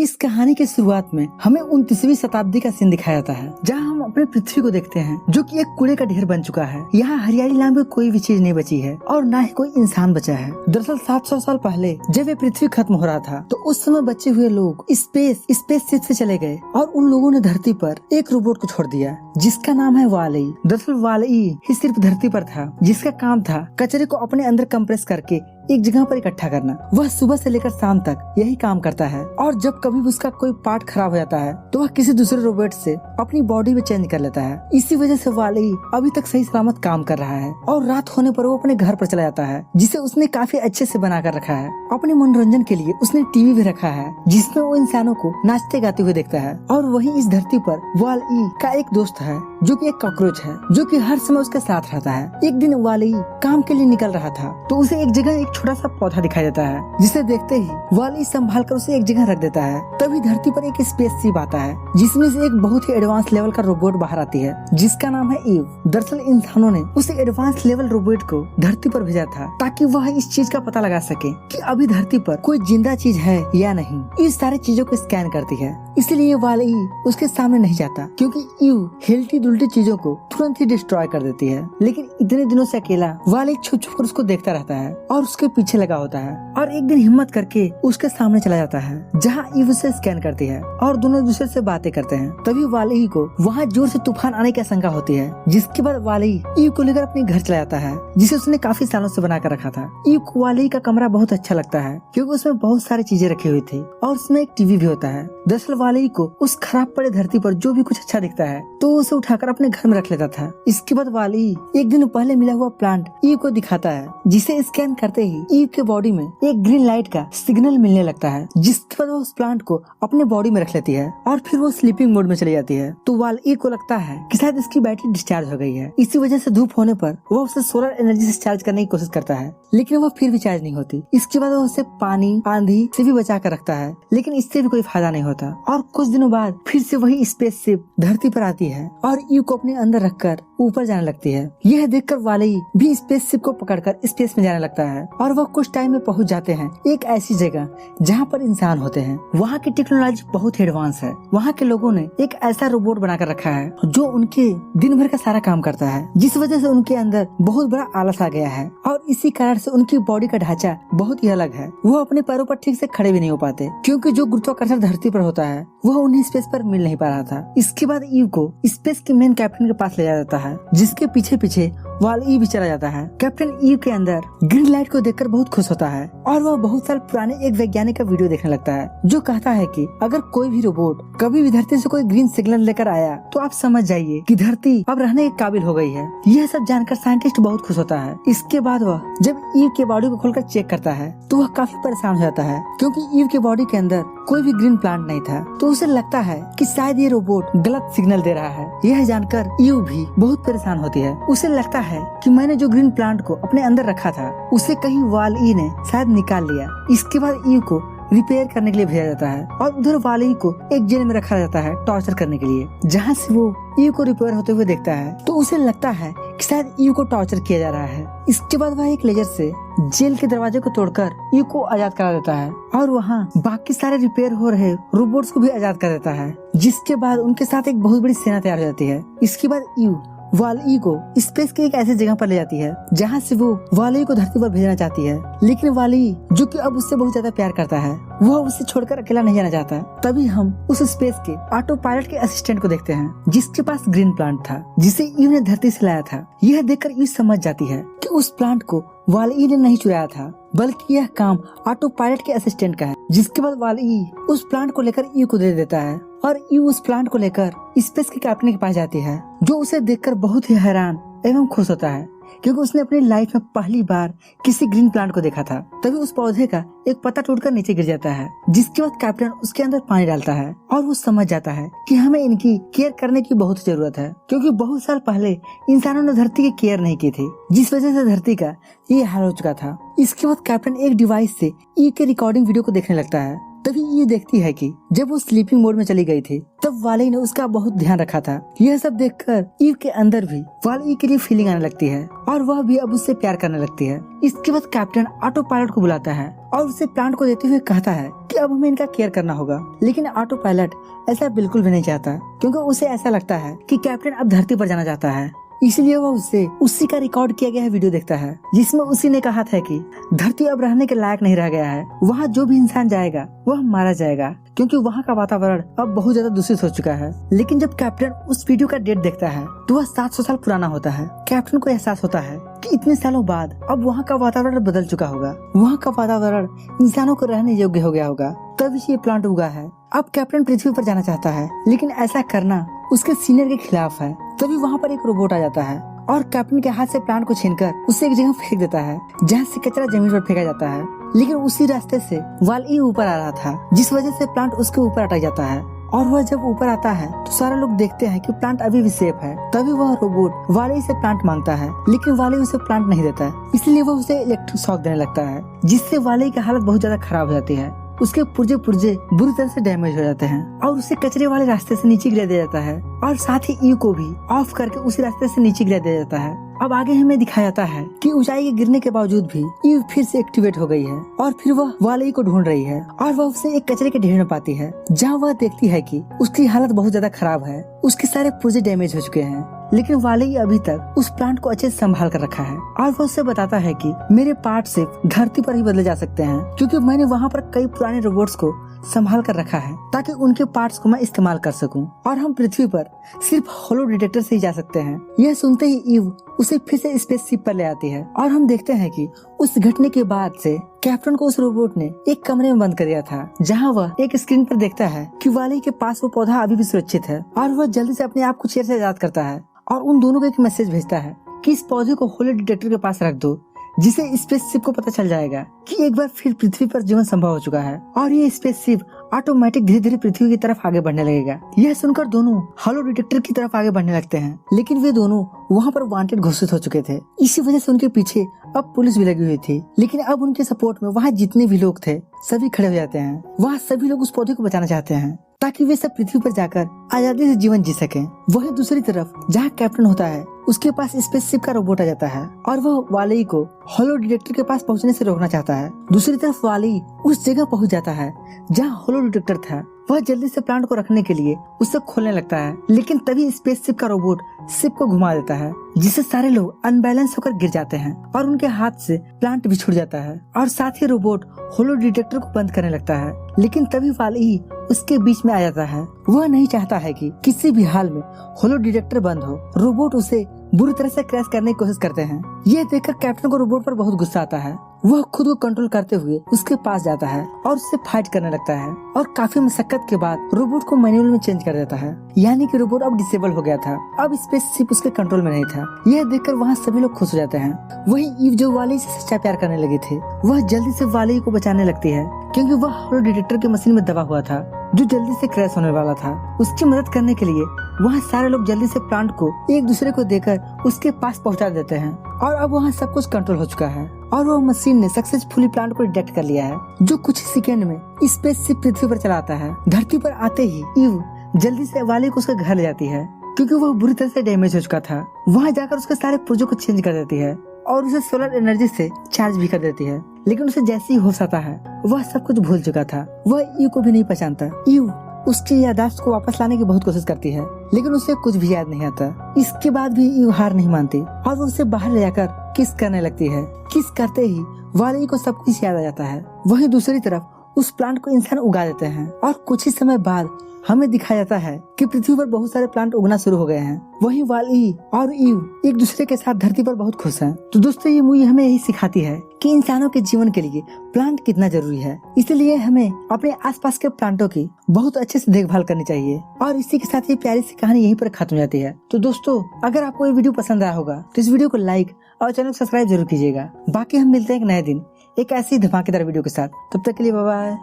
इस कहानी की शुरुआत में हमें 29वीं शताब्दी का सीन दिखाया जाता है, जहां हम अपने पृथ्वी को देखते हैं जो कि एक कूड़े का ढेर बन चुका है। यहाँ हरियाली नाम की कोई भी चीज नहीं बची है और ना ही कोई इंसान बचा है। दरअसल 700 साल पहले जब ये पृथ्वी खत्म हो रहा था तो उस समय बचे हुए लोग स्पेसशिप से चले गए और उन लोगों ने धरती पर एक रोबोट को छोड़ दिया जिसका नाम है वाल-ई। दरअसल वाल-ई ही सिर्फ धरती पर था, जिसका काम था कचरे को अपने अंदर कंप्रेस करके एक जगह पर इकट्ठा करना। वह सुबह से लेकर शाम तक यही काम करता है और जब कभी भी उसका कोई पार्ट खराब हो जाता है तो वह किसी दूसरे रोबोट से अपनी बॉडी में चेंज कर लेता है। इसी वजह से वाल-ई अभी तक सही सलामत काम कर रहा है और रात होने पर वो अपने घर पर चला जाता है, जिसे उसने काफी अच्छे से बना कर रखा है। अपने मनोरंजन के लिए उसने टीवी भी रखा है जिसमें वो इंसानों को नाचते गाते हुए देखता है। और वही इस धरती पर वाल-ई का एक दोस्त है जो कि एक कॉकरोच है, जो कि हर समय उसके साथ रहता है। एक दिन वाल-ई काम के लिए निकल रहा था तो उसे एक जगह एक छोटा सा पौधा दिखाई देता है, जिसे देखते ही वाल-ई संभाल कर उसे एक जगह रख देता है। तभी धरती पर एक स्पेसशिप आता है जिसमें से एक बहुत ही एडवांस लेवल का रोबोट बाहर आती है जिसका नाम है ईव। दरअसल इंसानों ने उस एडवांस लेवल रोबोट को धरती पर भेजा था ताकि वह इस चीज का पता लगा सके कि अभी धरती पर कोई जिंदा चीज है या नहीं। इस सारी चीजों को स्कैन करती है, इसलिए वाल-ई उसके सामने नहीं जाता क्योंकि ईव हिलती डुलती चीजों को तुरंत ही डिस्ट्रॉय कर देती है। लेकिन इतने दिनों से अकेला वाल-ई छुप छुप कर उसको देखता रहता है और उसके पीछे लगा होता है और एक दिन हिम्मत करके उसके सामने चला जाता है जहाँ ईव उसे स्कैन करती है और दोनों दूसरे से बातें करते हैं। तभी वाल-ई को वहाँ जोर से तूफान आने की आशंका होती है, जिसके बाद वाल-ई ईव को लेकर अपने घर चला जाता है जिसे उसने काफी सालों से बना कर रखा था। ईव को वाल-ई का कमरा बहुत अच्छा लगता है क्योंकि उसमें बहुत सारी चीजें रखी हुई थी और उसमें एक टीवी भी होता है। दरअसल वाल-ई को उस खराब पड़े धरती पर जो भी कुछ अच्छा दिखता है तो उसे उठाकर अपने घर में रख लेता था। इसके बाद वाल-ई एक दिन पहले मिला हुआ प्लांट ईव को दिखाता है, जिसे स्कैन करते ही ईव के बॉडी में एक ग्रीन लाइट का सिग्नल मिलने लगता है, जिसके बाद वो उस प्लांट को अपने बॉडी में रख लेती है और फिर वो स्लीपिंग मोड में चली जाती है। तो वाल-ई को लगता है कि शायद इसकी बैटरी डिस्चार्ज हो गई है। इसी वजह से धूप होने पर वो उसे सोलर एनर्जी से चार्ज करने की कोशिश करता है, लेकिन वह फिर भी चार्ज नहीं होती। इसके बाद वो उसे पानी आंधी से भी बचा कर रखता है, लेकिन इससे भी कोई फायदा नहीं होता। और कुछ दिनों बाद फिर से वही स्पेसशिप धरती पर आती है और ईव को अपने अंदर रखकर ऊपर जाने लगती है। यह देखकर वाल-ई भी स्पेसशिप को पकड़कर स्पेस में जाने लगता है और वह कुछ टाइम में पहुंच जाते हैं एक ऐसी जगह जहां पर इंसान होते हैं। वहां की टेक्नोलॉजी बहुत एडवांस है। वहां के लोगों ने एक ऐसा रोबोट बनाकर रखा है जो उनके दिन भर का सारा काम करता है, जिस वजह से उनके अंदर बहुत बड़ा आलस आ गया है और इसी कारण से उनकी बॉडी का ढांचा बहुत ही अलग है। वो अपने पैरों पर ठीक से खड़े भी नहीं हो पाते क्योंकि जो गुरुत्वाकर्षण धरती पर होता है वह उन्हें स्पेस पर मिल नहीं पा रहा था। इसके बाद ईव को स्पेस के मेन कैप्टन के पास ले जाया जाता है, जिसके पीछे पीछे वाल-ई भी चला जाता है। कैप्टन ईव के अंदर ग्रीन लाइट को देखकर बहुत खुश होता है और वह बहुत साल पुराने एक वैज्ञानिक का वीडियो देखने लगता है जो कहता है कि अगर कोई भी रोबोट कभी भी धरती से कोई ग्रीन सिग्नल लेकर आया तो आप समझ जाइए कि धरती अब रहने के काबिल हो गई है। यह सब जानकर साइंटिस्ट बहुत खुश होता है। इसके बाद वह जब ईव के बॉडी को खोलकर चेक करता है तो वह काफी परेशान हो जाता है क्योंकि ईव के बॉडी के अंदर कोई भी ग्रीन प्लांट नहीं था। तो उसे लगता है कि शायद ये रोबोट गलत सिग्नल दे रहा है। यह जानकर ईव भी बहुत परेशान होती है। उसे लगता है कि मैंने जो ग्रीन प्लांट को अपने अंदर रखा था उसे कहीं वाल-ई ने शायद निकाल लिया। इसके बाद ईव को रिपेयर करने के लिए भेजा जाता है और उधर वाल-ई को एक जेल में रखा जाता है टॉर्चर करने के लिए, जहाँ से वो ईव को रिपेयर होते हुए देखता है तो उसे लगता है कि शायद ईव को टॉर्चर किया जा रहा है। इसके बाद वह एक लेजर से जेल के दरवाजे को तोड़कर ईव को आजाद करा देता है और वहाँ बाकी सारे रिपेयर हो रहे रोबोट्स को भी आजाद कर देता है, जिसके बाद उनके साथ एक बहुत बड़ी सेना तैयार हो जाती है। इसके बाद ईव वाल-ई को स्पेस के एक ऐसी जगह पर ले जाती है जहाँ से वो वाल-ई को धरती पर भेजना चाहती है, लेकिन वाल-ई जो कि अब उससे बहुत ज्यादा प्यार करता है वह उसे छोड़कर अकेला नहीं जाना चाहता। तभी हम उस स्पेस के ऑटो पायलट के असिस्टेंट को देखते हैं जिसके पास ग्रीन प्लांट था जिसे ईव ने धरती से लाया था। यह देखकर ईव समझ जाती है कि उस प्लांट को वाल-ई ने नहीं चुराया था बल्कि यह काम ऑटो पायलट के असिस्टेंट का है। जिसके बाद वाल-ई उस प्लांट को लेकर ईव को दे देता है और ईव उस प्लांट को लेकर स्पेस के कैप्टन के पास जाती है, जो उसे देखकर बहुत ही हैरान एवं खुश होता है क्योंकि उसने अपनी लाइफ में पहली बार किसी ग्रीन प्लांट को देखा था। तभी उस पौधे का एक पत्ता टूटकर नीचे गिर जाता है, जिसके बाद कैप्टन उसके अंदर पानी डालता है और वो समझ जाता है कि हमें इनकी केयर करने की बहुत जरूरत है क्योंकि बहुत साल पहले इंसानों ने धरती की केयर नहीं की थी, जिस वजह से धरती का ये हाल हो चुका था। इसके बाद कैप्टन एक डिवाइस से ईव के रिकॉर्डिंग वीडियो को देखने लगता है। तभी ये देखती है कि जब वो स्लीपिंग मोड में चली गई थी तब वाल-ई ने उसका बहुत ध्यान रखा था। यह सब देखकर ईव के अंदर भी वाल-ई के लिए फीलिंग आने लगती है और वह भी अब उससे प्यार करने लगती है। इसके बाद कैप्टन ऑटो पायलट को बुलाता है और उसे प्लांट को देते हुए कहता है कि अब हमें इनका केयर करना होगा। लेकिन ऑटो पायलट ऐसा बिल्कुल भी नहीं चाहता, क्योंकि उसे ऐसा लगता है कि कैप्टन अब धरती पर जाना चाहता है। इसलिए वह उससे उसी का रिकॉर्ड किया गया वीडियो देखता है, जिसमें उसी ने कहा था कि धरती अब रहने के लायक नहीं रह गया है, वहाँ जो भी इंसान जाएगा वह मारा जाएगा, क्योंकि वहाँ का वातावरण अब बहुत ज्यादा दूषित हो चुका है। लेकिन जब कैप्टन उस वीडियो का डेट देखता है तो वह 700 साल पुराना होता है। कैप्टन को एहसास होता है कि इतने सालों बाद अब वहाँ का वातावरण बदल चुका होगा, वहाँ का वातावरण इंसानों को रहने योग्य हो गया होगा, तभी ये प्लांट उगा है। अब कैप्टन पृथ्वी पर जाना चाहता है, लेकिन ऐसा करना उसके सीनियर के खिलाफ है। तभी वहाँ पर एक रोबोट आ जाता है और कैप्टन के हाथ से प्लांट को छीनकर उसे एक जगह फेंक देता है, जहाँ से कचरा जमीन पर फेंका जाता है। लेकिन उसी रास्ते से वाल-ई ऊपर आ रहा था, जिस वजह से प्लांट उसके ऊपर अटक जाता है। और वह जब ऊपर आता है तो सारे लोग देखते हैं कि प्लांट अभी भी सेफ है। तभी वह रोबोट वाले से प्लांट मांगता है, लेकिन वाले उसे प्लांट नहीं देता है, इसलिए वह उसे इलेक्ट्रिक शॉक देने लगता है, जिससे वाले की हालत बहुत ज्यादा खराब हो जाती है। उसके पुर्जे बुरी तरह से डैमेज हो जाते हैं और उसे कचरे वाले रास्ते से नीचे गिरा दिया जाता है, और साथ ही ईव को भी ऑफ करके उसी रास्ते से नीचे गिरा दिया जाता है। अब आगे हमें दिखाया जाता है कि ऊंचाई के गिरने के बावजूद भी ईव फिर से एक्टिवेट हो गई है और फिर वह वाले को ढूंढ रही है, और वह उसे एक कचरे के ढेर में पाती है, जहाँ वह देखती है कि उसकी हालत बहुत ज्यादा खराब है, उसके सारे पुर्जे डैमेज हो चुके हैं। लेकिन वाले अभी तक उस प्लांट को अच्छे से संभाल कर रखा है, और वह उससे बताता है कि मेरे पार्ट सिर्फ धरती पर ही बदले जा सकते हैं, क्योंकि मैंने वहाँ पर कई पुराने रोबोट्स को संभाल कर रखा है ताकि उनके पार्ट्स को मैं इस्तेमाल कर सकूं, और हम पृथ्वी पर सिर्फ होलो डिटेक्टर से ही जा सकते हैं। यह सुनते ही ईव उसे फिर से स्पेसशिप पर ले आती है, और हम देखते हैं कि उस घटने के बाद से कैप्टन को उस रोबोट ने एक कमरे में बंद कर दिया था, जहां वह एक स्क्रीन पर देखता है कि वाले के पास वो पौधा अभी भी सुरक्षित है, और वह जल्दी से अपने आप को चेयर से आजाद करता है और उन दोनों को एक मैसेज भेजता है कि इस पौधे को होलो डिटेक्टर के पास रख दो, जिसे स्पेसशिप को पता चल जाएगा कि एक बार फिर पृथ्वी पर जीवन संभव हो चुका है, और ये स्पेसशिप ऑटोमेटिक धीरे धीरे पृथ्वी की तरफ आगे बढ़ने लगेगा। यह सुनकर दोनों होलो डिटेक्टर की तरफ आगे बढ़ने लगते हैं, लेकिन वे दोनों वहाँ पर वांटेड घोषित हो चुके थे। इसी वजह से उनके पीछे अब पुलिस भी लगी हुई थी, लेकिन अब उनके सपोर्ट में वहाँ जितने भी लोग थे सभी खड़े हो जाते हैं। वहाँ सभी लोग उस पौधे को बचाना चाहते हैं ताकि वे सब पृथ्वी पर जाकर आजादी से जीवन जी सकें। वहीं दूसरी तरफ जहाँ कैप्टन होता है उसके पास स्पेसशिप का रोबोट आ जाता है, और वह वाले को होलो डिटेक्टर के पास पहुंचने से रोकना चाहता है। दूसरी तरफ वाले उस जगह पहुंच जाता है जहाँ होलो डिटेक्टर था। वह जल्दी से प्लांट को रखने के लिए उसे खोलने लगता है, लेकिन तभी स्पेसशिप का रोबोट शिप को घुमा देता है, जिससे सारे लोग अनबैलेंस होकर गिर जाते हैं और उनके हाथ से प्लांट भी छूट जाता है, और साथ ही रोबोट होलो डिटेक्टर को बंद करने लगता है। लेकिन तभी वाले उसके बीच में आ जाता है। वह नहीं चाहता है कि किसी भी हाल में होलो डिटेक्टर बंद हो। रोबोट उसे बुरी तरह से क्रैश करने की कोशिश करते हैं। यह देखकर कैप्टन को रोबोट पर बहुत गुस्सा आता है। वह खुद को कंट्रोल करते हुए उसके पास जाता है और उससे फाइट करने लगता है, और काफी मशक्कत के बाद रोबोट को मैनुअल में चेंज कर देता है, यानी कि रोबोट अब डिसेबल हो गया था। अब स्पेसशिप उसके कंट्रोल में नहीं था। यह देखकर वहाँ सभी लोग खुश हो जाते हैं। वहीं ईव जो वाले से सच्चा प्यार करने लगी थी, वह जल्दी से वाले को बचाने लगती है, क्योंकि वह होलो डिटेक्टर के मशीन में दबा हुआ था जो जल्दी से क्रैश होने वाला था। उसकी मदद करने के लिए वहाँ सारे लोग जल्दी से प्लांट को एक दूसरे को देकर उसके पास पहुँचा देते हैं, और अब वहाँ सब कुछ कंट्रोल हो चुका है, और वो मशीन ने सक्सेसफुली प्लांट को डिटेक्ट कर लिया है, जो कुछ सेकंड में स्पेसशिप पृथ्वी पर चलाता है। धरती पर आते ही ईव जल्दी से वाले को उसके घर ले जाती है, क्योंकि वह बुरी तरह से डैमेज हो चुका था। वहाँ जाकर उसके सारे पुर्जों को चेंज कर देती है और उसे सोलर एनर्जी से चार्ज भी कर देती है। लेकिन उसे जैसे ही होश आता है वह सब कुछ भूल चुका था। वह ईव को भी नहीं पहचानता। ईव उसकी याददाश्त को वापस लाने की बहुत कोशिश करती है, लेकिन उसे कुछ भी याद नहीं आता। इसके बाद भी ईव हार नहीं मानती और वो उसे बाहर ले जाकर किस करने लगती है। किस करते ही वाले को सब कुछ याद आ जाता है। वहीं दूसरी तरफ उस प्लांट को इंसान उगा देते हैं, और कुछ ही समय बाद हमें दिखाया जाता है कि पृथ्वी पर बहुत सारे प्लांट उगना शुरू हो गए हैं। वहीं वाली और ईव एक दूसरे के साथ धरती पर बहुत खुश हैं। तो दोस्तों, ये मूवी हमें यही सिखाती है कि इंसानों के जीवन के लिए प्लांट कितना जरूरी है। इसलिए हमें अपने आसपास के प्लांटों की बहुत अच्छे से देखभाल करनी चाहिए। और इसी के साथ ये प्यारी सी कहानी यहीं पर खत्म हो जाती है। तो दोस्तों, अगर आपको ये वीडियो पसंद आया होगा तो इस वीडियो को लाइक और चैनल को सब्सक्राइब जरूर कीजिएगा। बाकी हम मिलते हैं एक नए दिन एक ऐसी धमाकेदार वीडियो के साथ। तब तक के लिए बाय बाय।